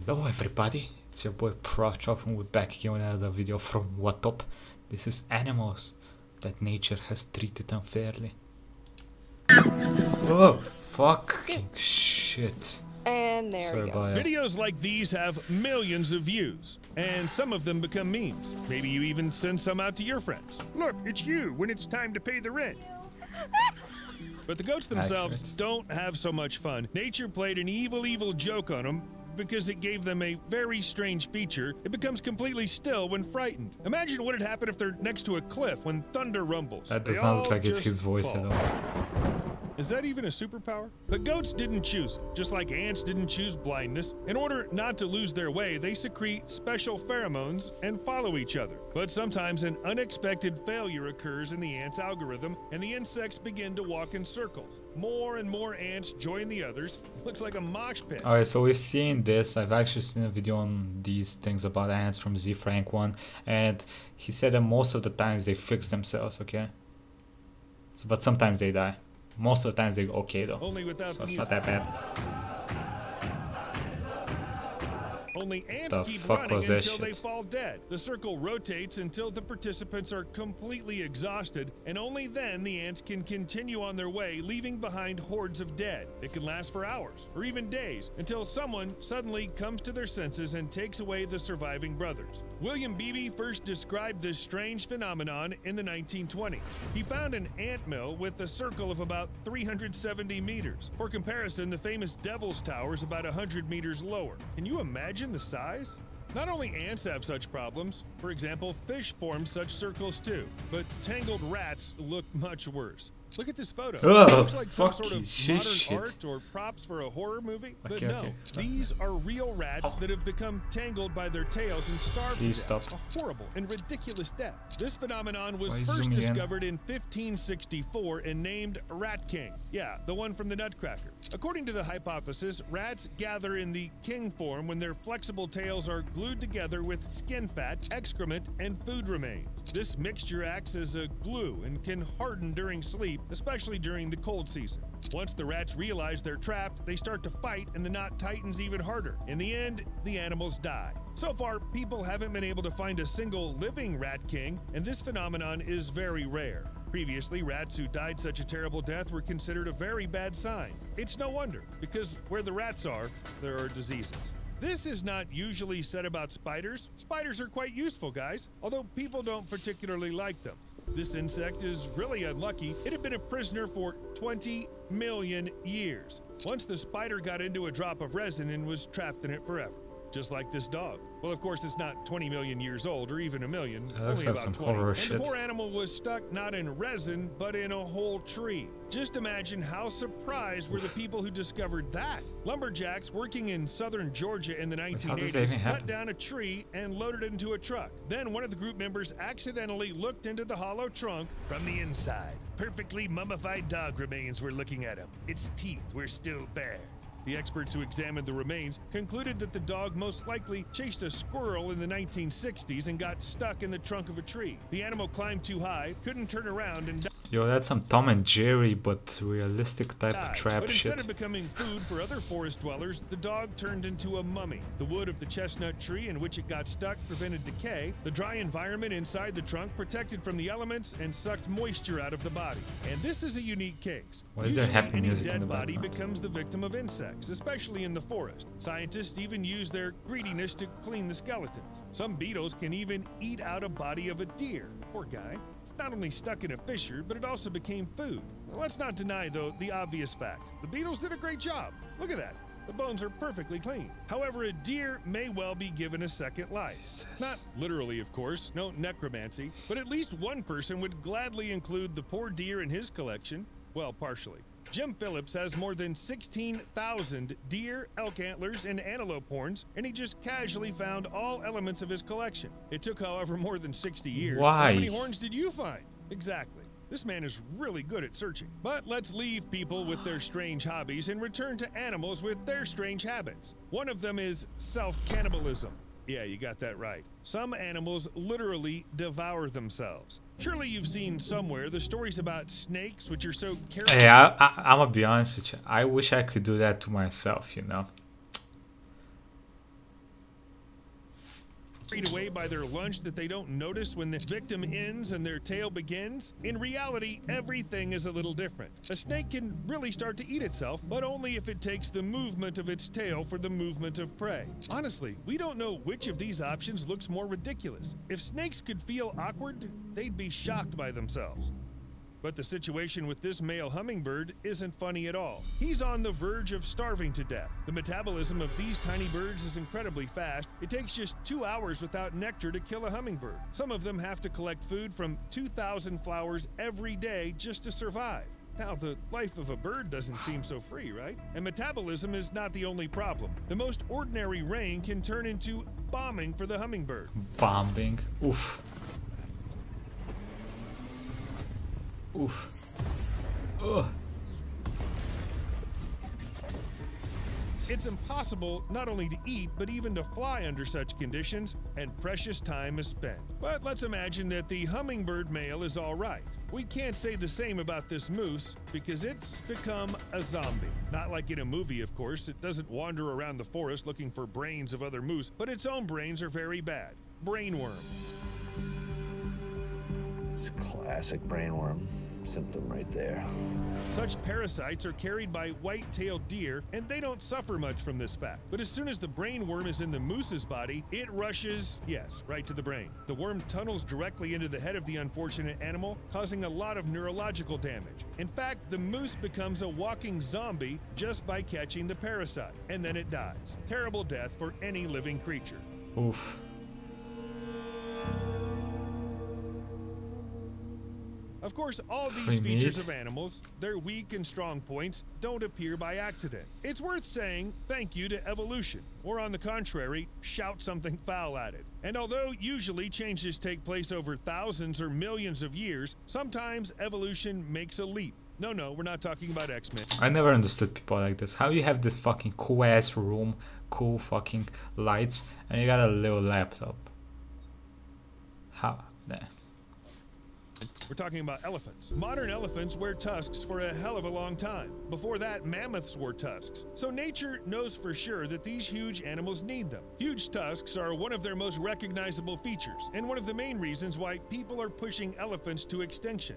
Hello everybody, it's your boy Proftrof and we're back again with another video from WATOP. This is animals that nature has treated unfairly. Oh, fucking shit. And there we go. Videos like these have millions of views, and some of them become memes. Maybe you even send some out to your friends. Look, it's you when it's time to pay the rent. But the goats themselves don't have so much fun. Nature played an evil joke on them because it gave them a very strange feature. It becomes completely still when frightened. Imagine what would happen if they're next to a cliff when thunder rumbles. That does not look like it's his voice at all. Is that even a superpower? But goats didn't choose it, just like ants didn't choose blindness. In order not to lose their way, they secrete special pheromones and follow each other. But sometimes an unexpected failure occurs in the ant's algorithm, and the insects begin to walk in circles. More and more ants join the others. Looks like a mosh pit. Alright, so we've seen this. I've actually seen a video on these things about ants from Z Frank 1, and he said that most of the times they fix themselves, okay? So, but sometimes they die. Most of the times they go okay though, Only without so it's not that bad. Only ants The keep fuck running was that until they shit? fall dead. The circle rotates until the participants are completely exhausted, and only then the ants can continue on their way, leaving behind hordes of dead. It can last for hours, or even days, until someone suddenly comes to their senses and takes away the surviving brothers. William Beebe first described this strange phenomenon in the 1920s. He found an ant mill with a circle of about 370 meters. For comparison, the famous Devil's Tower is about 100 meters lower. Can you imagine the size? Not only ants have such problems. For example, fish form such circles too. But tangled rats look much worse. Look at this photo. Oh, it looks like some sort of modern shit. art or props for a horror movie. But Okay, no, okay. these are real rats that have become tangled by their tails and starved Please to death. stop. A horrible and ridiculous death. This phenomenon was Why first zoom in? discovered in 1564 and named Rat King. Yeah, the one from the Nutcracker. According to the hypothesis, rats gather in the king form when their flexible tails are glued together with skin fat, excrement, and food remains. This mixture acts as a glue and can harden during sleep, especially during the cold season. Once the rats realize they're trapped, they start to fight and the knot tightens even harder. In the end, the animals die. So far, people haven't been able to find a single living rat king, and this phenomenon is very rare. Previously, rats who died such a terrible death were considered a very bad sign. It's no wonder, because where the rats are, there are diseases. This is not usually said about spiders. Spiders are quite useful, guys, although people don't particularly like them. This insect is really unlucky. It had been a prisoner for 20 million years. Once the spider got into a drop of resin and was trapped in it forever. Just like this dog. Well, of course, it's not 20 million years old, or even a million, only about some 20. horror And shit. the poor animal was stuck not in resin, but in a whole tree. Just imagine how surprised were the people who discovered that. Lumberjacks working in southern Georgia in the how does that 1980s even happen? cut down a tree and loaded it into a truck. Then one of the group members accidentally looked into the hollow trunk from the inside. Perfectly mummified dog remains were looking at him. Its teeth were still bare. The experts who examined the remains concluded that the dog most likely chased a squirrel in the 1960s and got stuck in the trunk of a tree. The animal climbed too high, couldn't turn around, and Yo, that's some Tom and Jerry, but realistic type of died. trap But shit. instead of becoming food for other forest dwellers, the dog turned into a mummy. The wood of the chestnut tree in which it got stuck prevented decay. The dry environment inside the trunk protected from the elements and sucked moisture out of the body. And this is a unique case. Why is there Usually, happy any music in dead the body background? becomes the victim of insects, especially in the forest. Scientists even use their greediness to clean the skeletons. Some beetles can even eat out a body of a deer. Poor guy. It's not only stuck in a fissure, but it also became food. Let's not deny, though, the obvious fact. The beetles did a great job. Look at that. The bones are perfectly clean. However, a deer may well be given a second life. Not literally, of course, no necromancy, but at least one person would gladly include the poor deer in his collection. Well, partially. Jim Phillips has more than 16,000 deer, elk antlers, and antelope horns, and he just casually found all elements of his collection. It took, however, more than 60 years. Why? How many horns did you find? Exactly. This man is really good at searching. But let's leave people with their strange hobbies and return to animals with their strange habits. One of them is self-cannibalism. Yeah, you got that right. Some animals literally devour themselves. Surely you've seen somewhere the stories about snakes, which are so careful. Hey, I'm gonna be honest with you. I wish I could do that to myself, you know. carried away by their lunch that they don't notice when the victim ends and their tale begins? In reality, everything is a little different. A snake can really start to eat itself, but only if it takes the movement of its tail for the movement of prey. Honestly, we don't know which of these options looks more ridiculous. If snakes could feel awkward, they'd be shocked by themselves. But the situation with this male hummingbird isn't funny at all. He's on the verge of starving to death. The metabolism of these tiny birds is incredibly fast. It takes just 2 hours without nectar to kill a hummingbird. Some of them have to collect food from 2,000 flowers every day just to survive. Now, the life of a bird doesn't seem so free, right? And metabolism is not the only problem. The most ordinary rain can turn into bombing for the hummingbird. Bombing? Oof. Oof. Ugh. It's impossible not only to eat, but even to fly under such conditions, and precious time is spent. But let's imagine that the hummingbird male is all right. We can't say the same about this moose, because it's become a zombie. Not like in a movie, of course. It doesn't wander around the forest looking for brains of other moose, but its own brains are very bad. Brainworm. It's a classic brainworm symptom right there. Such parasites are carried by white-tailed deer, and they don't suffer much from this fact. But as soon as the brainworm is in the moose's body, it rushes, yes, right to the brain. The worm tunnels directly into the head of the unfortunate animal, causing a lot of neurological damage. In fact, the moose becomes a walking zombie just by catching the parasite, and then it dies. Terrible death for any living creature. Oof. Of course, all these Free features meat. of animals, their weak and strong points, don't appear by accident. It's worth saying thank you to evolution, or on the contrary, shout something foul at it. And although usually changes take place over thousands or millions of years, sometimes evolution makes a leap. No, we're not talking about X-Men. I never understood people like this. How you have this fucking cool ass room, cool fucking lights, and you got a little laptop? How? Nah. We're talking about elephants. Modern elephants wear tusks for a hell of a long time. Before that, mammoths wore tusks. So nature knows for sure that these huge animals need them. Huge tusks are one of their most recognizable features, and one of the main reasons why people are pushing elephants to extinction.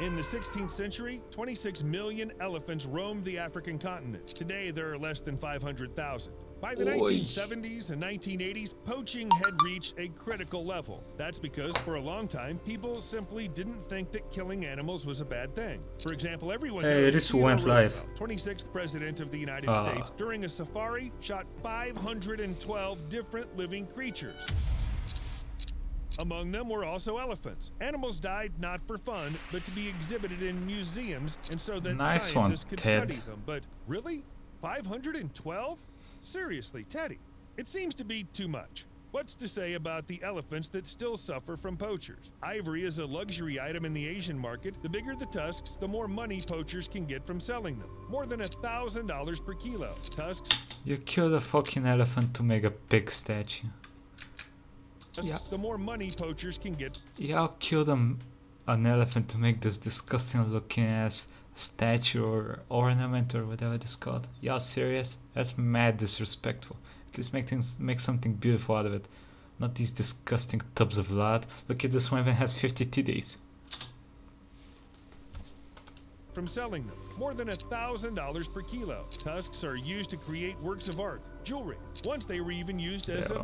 In the 16th century, 26 million elephants roamed the African continent. Today, there are less than 500,000. By the 1970s and 1980s, poaching had reached a critical level. That's because for a long time, people simply didn't think that killing animals was a bad thing. For example, everyone knows this Theodore went live. Roosevelt, 26th President of the United States, during a safari, shot 512 different living creatures. Among them were also elephants. Animals died not for fun, but to be exhibited in museums and so that scientists could study them. But really? 512? Seriously, Teddy, it seems to be too much. What's to say about the elephants that still suffer from poachers? Ivory is a luxury item in the Asian market. The bigger the tusks, the more money poachers can get from selling them. More than $1,000 per kilo. Tusks. You killed a fucking elephant to make a pig statue. The more money poachers can get. Y'all killed an elephant to make this disgusting looking ass statue or ornament or whatever it's called. Y'all serious? That's mad disrespectful. Please make something beautiful out of it. Not these disgusting tubs of lard. Look at this one, even has 50 titties. From selling them. More than $1,000 per kilo. Tusks are used to create works of art, jewelry. Once they were even used as a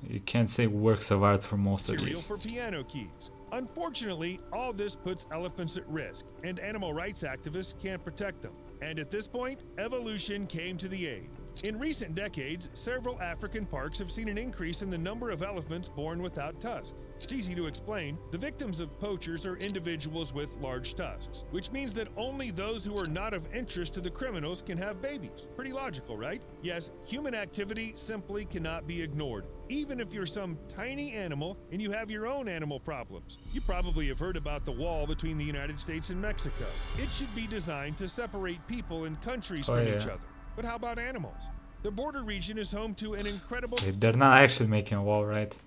you can't say works of art for most of these. For piano keys. Unfortunately, all this puts elephants at risk, and animal rights activists can't protect them. And at this point, evolution came to the aid. In recent decades, several African parks have seen an increase in the number of elephants born without tusks. It's easy to explain. The victims of poachers are individuals with large tusks, which means that only those who are not of interest to the criminals can have babies. Pretty logical, right? Yes, human activity simply cannot be ignored. Even if you're some tiny animal and you have your own animal problems. You probably have heard about the wall between the United States and Mexico. It should be designed to separate people and countries from each other. But how about animals? The border region is home to an incredible... They're not actually making a wall, right?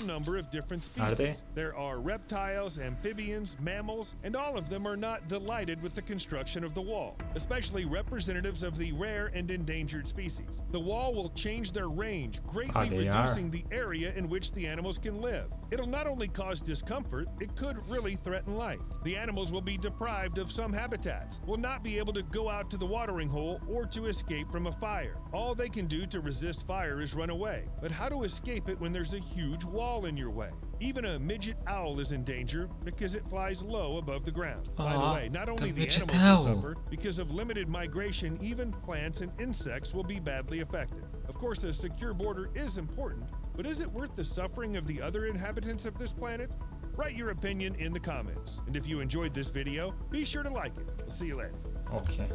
number of different Are species. they? There are reptiles, amphibians, mammals, and all of them are not delighted with the construction of the wall, especially representatives of the rare and endangered species. The wall will change their range, greatly they reducing the area in which the animals can live. It'll not only cause discomfort, it could really threaten life. The animals will be deprived of some habitats, will not be able to go out to the watering hole or to escape from a fire. All they can do to resist fire is run away. But how to escape it when there's a huge wall in your way? Even a midget owl is in danger because it flies low above the ground. By the way, not only the midget animals will owl. suffer, because of limited migration, even plants and insects will be badly affected. Of course, a secure border is important, but is it worth the suffering of the other inhabitants of this planet? Write your opinion in the comments. And if you enjoyed this video, be sure to like it. We'll see you later. Okay.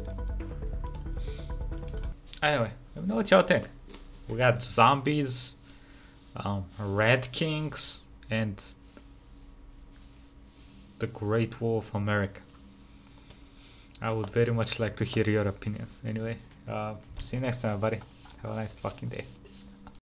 Anyway, let me know what y'all think. We got zombies, Red Kings, and the Great Wall of America. I would very much like to hear your opinions. Anyway, see you next time, buddy. Have a nice fucking day.